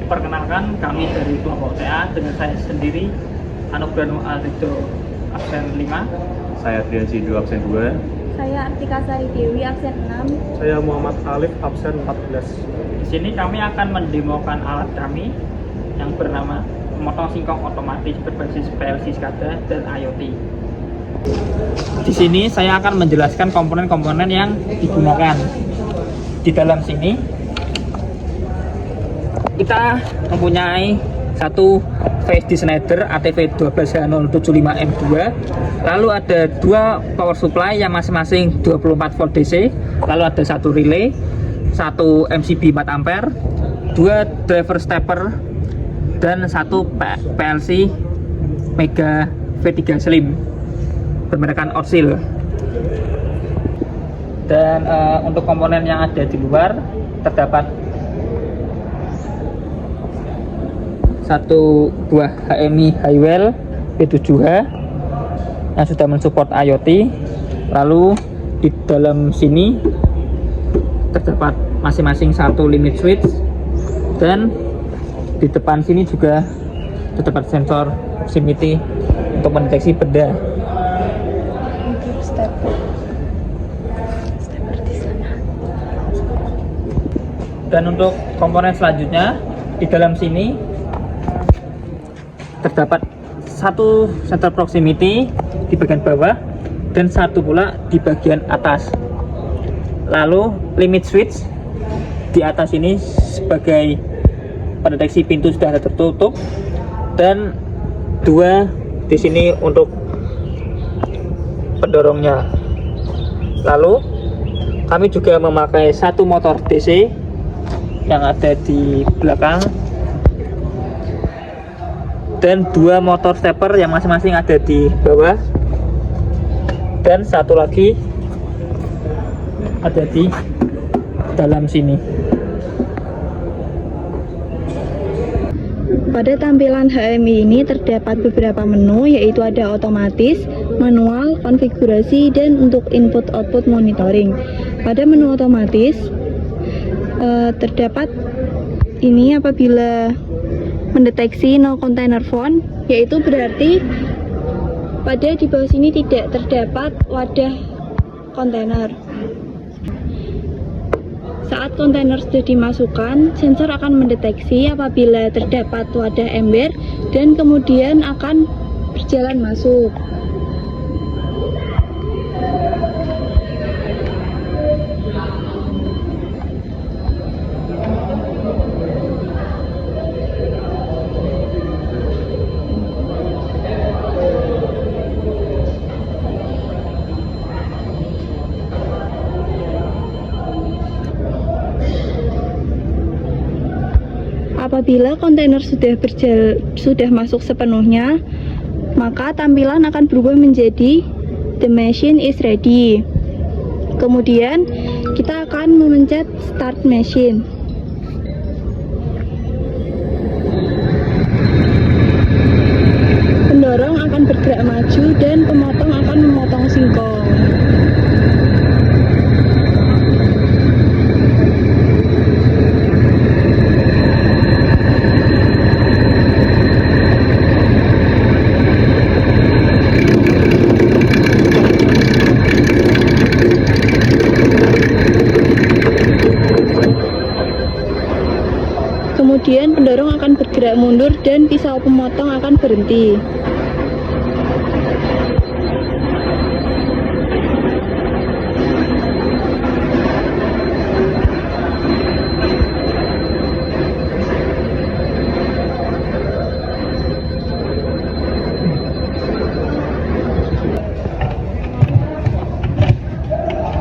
Perkenalkan, kami dari kelompok TA dengan saya sendiri, Anugrah Aldo absen 5. Saya Triansi 2 absen 2. Saya Artika Sari Dewi absen 6. Saya Muhammad Alif absen 14. Di sini kami akan mendemokan alat kami yang bernama pemotong singkong otomatis berbasis PLC SCADA dan IoT. Di sini saya akan menjelaskan komponen-komponen yang digunakan. Di dalam sini kita mempunyai satu VSD Schneider ATV 12H075M2, lalu ada dua power supply yang masing-masing 24 volt DC, lalu ada satu relay, satu MCB 4 ampere, dua driver stepper, dan satu PLC Mega V3 Slim bermerekan Orsil. Dan untuk komponen yang ada di luar terdapat satu buah HMI Highwell P7H yang sudah mensupport IoT. Lalu di dalam sini terdapat masing-masing satu limit switch, dan di depan sini juga terdapat sensor proximity untuk mendeteksi benda. Dan untuk komponen selanjutnya, di dalam sini terdapat satu sensor proximity di bagian bawah dan satu pula di bagian atas. Lalu limit switch di atas ini sebagai pendeteksi pintu sudah tertutup, dan dua di sini untuk pendorongnya. Lalu kami juga memakai satu motor DC yang ada di belakang dan dua motor stepper yang masing-masing ada di bawah, dan satu lagi ada di dalam sini. Pada tampilan HMI ini terdapat beberapa menu, yaitu ada otomatis, manual, konfigurasi, dan untuk input-output monitoring. Pada menu otomatis terdapat ini apabila mendeteksi no container found, yaitu berarti pada di bawah sini tidak terdapat wadah kontainer. Saat kontainer sudah dimasukkan, sensor akan mendeteksi apabila terdapat wadah ember dan kemudian akan berjalan masuk. Apabila kontainer sudah masuk sepenuhnya, maka tampilan akan berubah menjadi the machine is ready. Kemudian kita akan memencet start machine. Pendorong akan bergerak maju dan pemotong akan memotong singkong. Kemudian pendorong akan bergerak mundur dan pisau pemotong akan berhenti.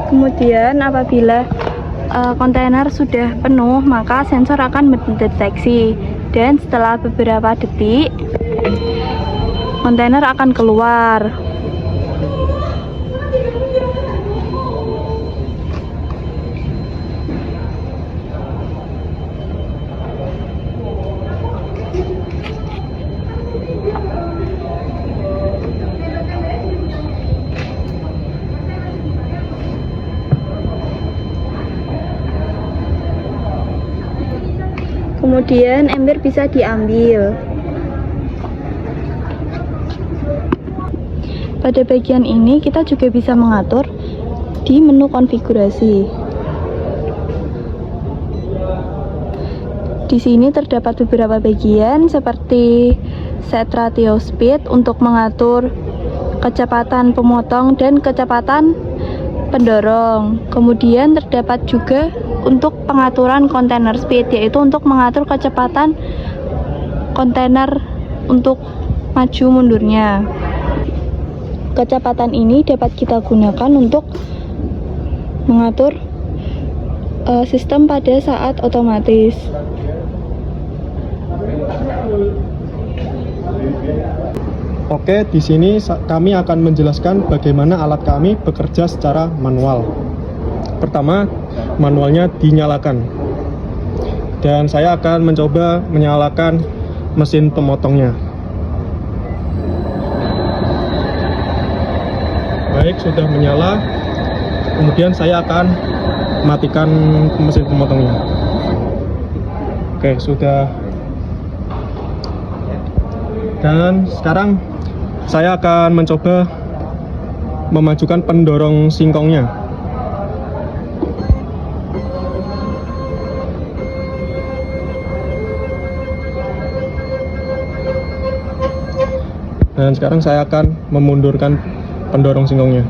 Kemudian apabila kontainer sudah penuh, maka sensor akan mendeteksi, dan setelah beberapa detik kontainer akan keluar. Kemudian ember bisa diambil. Pada bagian ini kita juga bisa mengatur di menu konfigurasi. Di sini terdapat beberapa bagian seperti set ratio speed untuk mengatur kecepatan pemotong dan kecepatan pendorong. Kemudian terdapat juga untuk pengaturan container speed, yaitu untuk mengatur kecepatan kontainer untuk maju mundurnya. Kecepatan ini dapat kita gunakan untuk mengatur sistem pada saat otomatis. Oke, di sini kami akan menjelaskan bagaimana alat kami bekerja secara manual. Pertama, manualnya dinyalakan. Dan saya akan mencoba menyalakan mesin pemotongnya. Baik, sudah menyala. Kemudian saya akan matikan mesin pemotongnya. Oke, sudah. Dan sekarang saya akan mencoba memajukan pendorong singkongnya. Dan sekarang saya akan memundurkan pendorong singkongnya.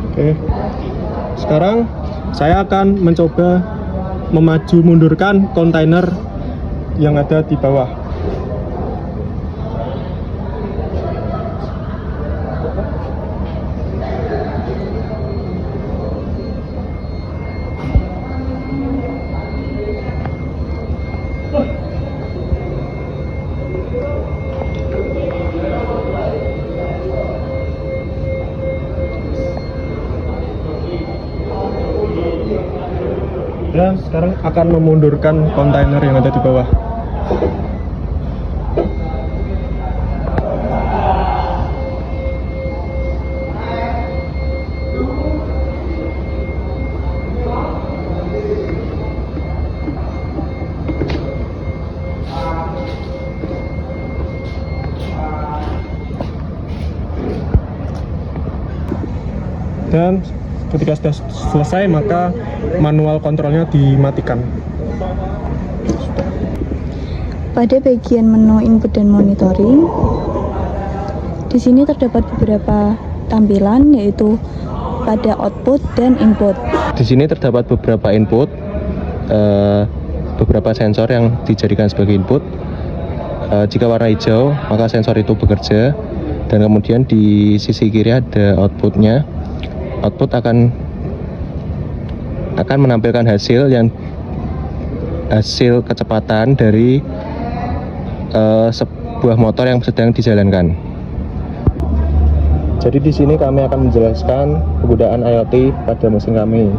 Oke. Sekarang saya akan mencoba memaju mundurkan kontainer yang ada di bawah. Dan sekarang akan memundurkan kontainer yang ada di bawah. Dan ketika sudah selesai, maka manual kontrolnya dimatikan. Pada bagian menu input dan monitoring, di sini terdapat beberapa tampilan, yaitu pada output dan input. Di sini terdapat beberapa input, beberapa sensor yang dijadikan sebagai input. Jika warna hijau, maka sensor itu bekerja, dan kemudian di sisi kiri ada outputnya. Output akan menampilkan hasil kecepatan dari sebuah motor yang sedang dijalankan. Jadi di sini kami akan menjelaskan penggunaan IoT pada mesin kami.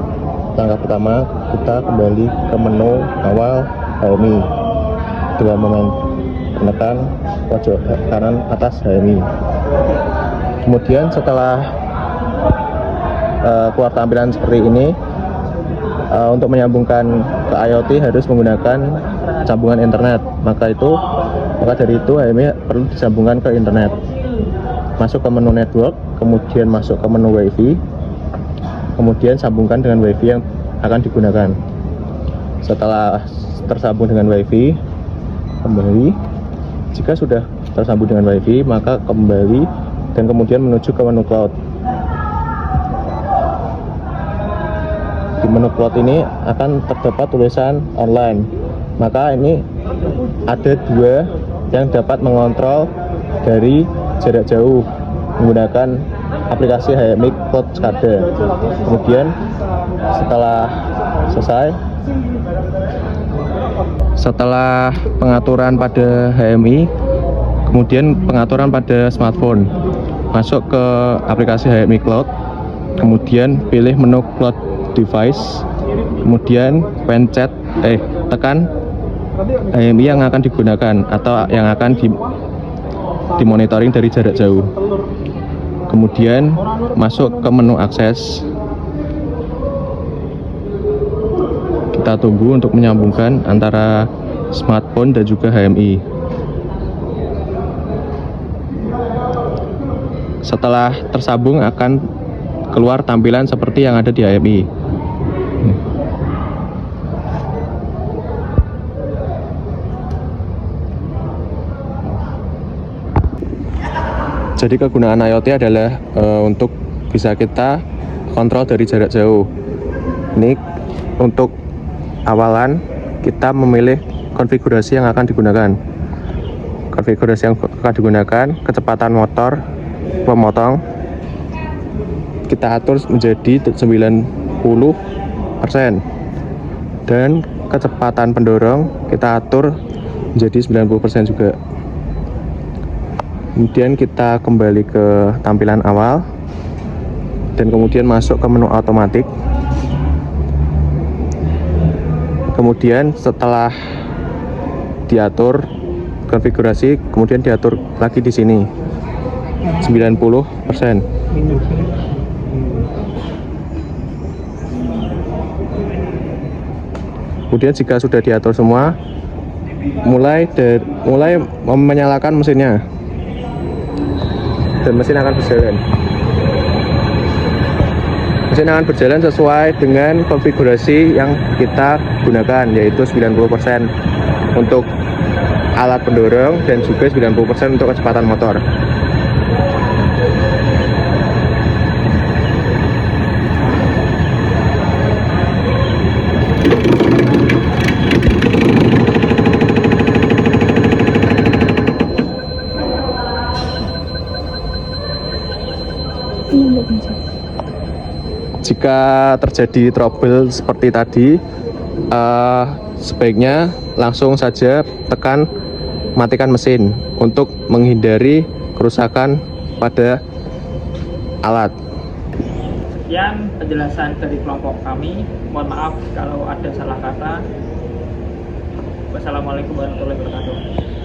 Langkah pertama, kita kembali ke menu awal HMI dengan menekan pojok kanan atas HMI. Kemudian setelah keluar tampilan seperti ini, untuk menyambungkan ke IoT harus menggunakan sambungan internet. Maka dari itu HMI perlu disambungkan ke internet. Masuk ke menu network, kemudian masuk ke menu WiFi, kemudian sambungkan dengan WiFi yang akan digunakan. Setelah tersambung dengan WiFi, kembali. Jika sudah tersambung dengan WiFi, maka kembali dan kemudian menuju ke menu cloud. Di menu cloud ini akan terdapat tulisan online. Maka ini ada dua yang dapat mengontrol dari jarak jauh menggunakan aplikasi HMI Cloud SCADA. Kemudian setelah pengaturan pada HMI, kemudian pengaturan pada smartphone, masuk ke aplikasi HMI Cloud, kemudian pilih menu Cloud Device, kemudian tekan HMI yang akan digunakan atau yang akan dimonitoring dari jarak jauh. Kemudian masuk ke menu akses. Kita tunggu untuk menyambungkan antara smartphone dan juga HMI. Setelah tersambung akan keluar tampilan seperti yang ada di HMI. Jadi kegunaan IoT adalah untuk bisa kita kontrol dari jarak jauh. Ini untuk awalan kita memilih konfigurasi yang akan digunakan. Konfigurasi yang akan digunakan, kecepatan motor pemotong kita atur menjadi 90% dan kecepatan pendorong kita atur menjadi 90% juga. Kemudian kita kembali ke tampilan awal dan kemudian masuk ke menu otomatik. Kemudian setelah diatur konfigurasi, kemudian diatur lagi di sini 90%. Kemudian jika sudah diatur semua, mulai menyalakan mesinnya. Dan mesin akan berjalan. Mesin akan berjalan sesuai dengan konfigurasi yang kita gunakan, yaitu 90% untuk alat pendorong dan juga 90% untuk kecepatan motor. Jika terjadi trouble seperti tadi, sebaiknya langsung saja tekan matikan mesin untuk menghindari kerusakan pada alat. Sekian penjelasan dari kelompok kami. Mohon maaf kalau ada salah kata. Wassalamualaikum warahmatullahi wabarakatuh.